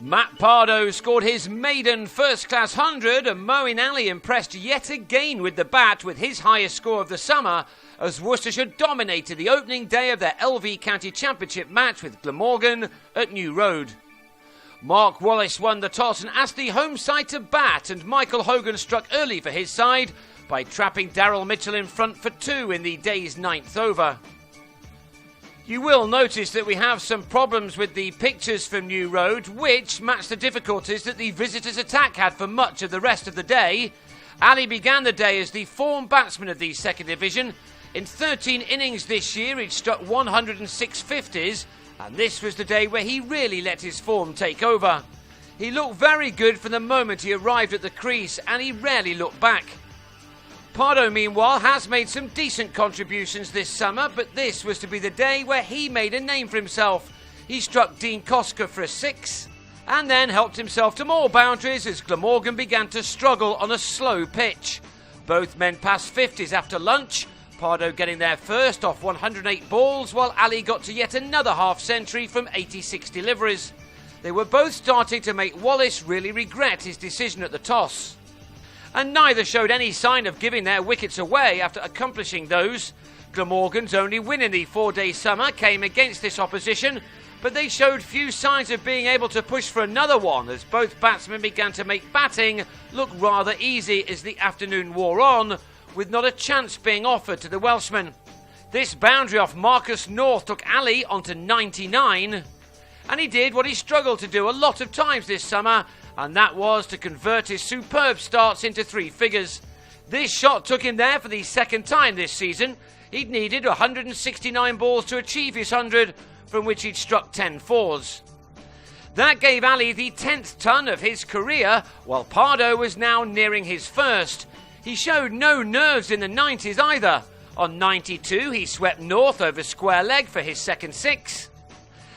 Matt Pardo scored his maiden first-class 100 and Moeen Ali impressed yet again with the bat with his highest score of the summer as Worcestershire dominated the opening day of their LV County Championship match with Glamorgan at New Road. Mark Wallace won the toss and asked the home side to bat, and Michael Hogan struck early for his side by trapping Daryl Mitchell in front for 2 in the day's 9th over. You will notice that we have some problems with the pictures from New Road, which match the difficulties that the visitors' attack had for much of the rest of the day. Ali began the day as the form batsman of the second division. In 13 innings this year, he'd struck 106 50s, and this was the day where he really let his form take over. He looked very good from the moment he arrived at the crease, and he rarely looked back. Pardo, meanwhile, has made some decent contributions this summer, but this was to be the day where he made a name for himself. He struck Dean Koska for a 6, and then helped himself to more boundaries as Glamorgan began to struggle on a slow pitch. Both men passed 50s after lunch, Pardo getting there first off 108 balls, while Ali got to yet another half-century from 86 deliveries. They were both starting to make Wallace really regret his decision at the toss. And neither showed any sign of giving their wickets away after accomplishing those. Glamorgan's only win in the 4-day summer came against this opposition, but they showed few signs of being able to push for another one as both batsmen began to make batting look rather easy as the afternoon wore on, with not a chance being offered to the Welshman. This boundary off Marcus North took Ali onto 99, and he did what he struggled to do a lot of times this summer, and that was to convert his superb starts into 3 figures. This shot took him there for the second time this season. He'd needed 169 balls to achieve his 100, from which he'd struck 10 fours. That gave Ali the 10th ton of his career, while Pardo was now nearing his first. He showed no nerves in the 90s either. On 92, he swept North over square leg for his second 6.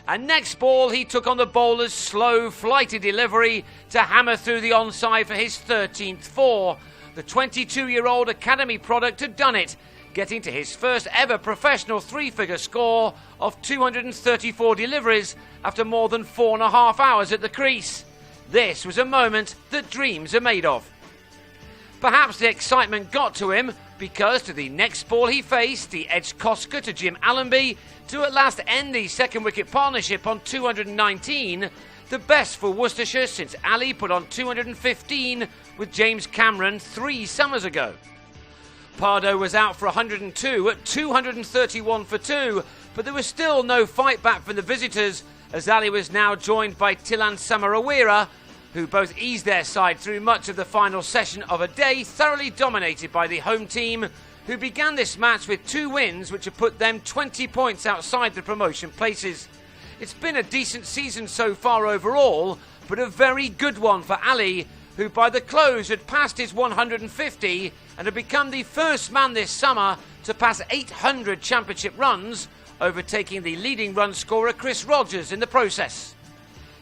And next ball, he took on the bowler's slow, flighty delivery to hammer through the onside for his 13th 4. The 22-year-old academy product had done it, getting to his first ever professional 3-figure score of 234 deliveries after more than 4.5 hours at the crease. This was a moment that dreams are made of. Perhaps the excitement got to him because to the next ball he faced, he edged Koska to Jim Allenby to at last end the second wicket partnership on 219, the best for Worcestershire since Ali put on 215 with James Cameron 3 summers ago. Pardo was out for 102 at 231 for 2, but there was still no fight back from the visitors as Ali was now joined by Tilan Samarawira, who both eased their side through much of the final session of a day thoroughly dominated by the home team, who began this match with 2 wins which have put them 20 points outside the promotion places. It's been a decent season so far overall, but a very good one for Ali, who by the close had passed his 150 and had become the first man this summer to pass 800 championship runs, overtaking the leading run scorer Chris Rogers in the process.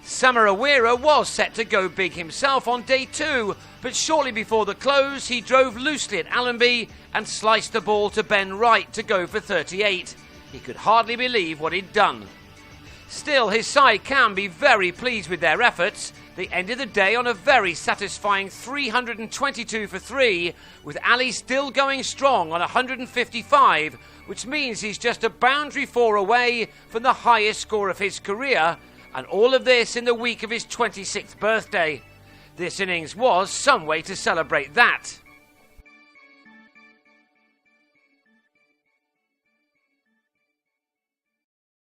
Samarawira was set to go big himself on day 2, but shortly before the close he drove loosely at Allenby and sliced the ball to Ben Wright to go for 38. He could hardly believe what he'd done. Still, his side can be very pleased with their efforts. They ended the day on a very satisfying 322 for 3, with Ali still going strong on 155, which means he's just a boundary 4 away from the highest score of his career, and all of this in the week of his 26th birthday. This innings was some way to celebrate that.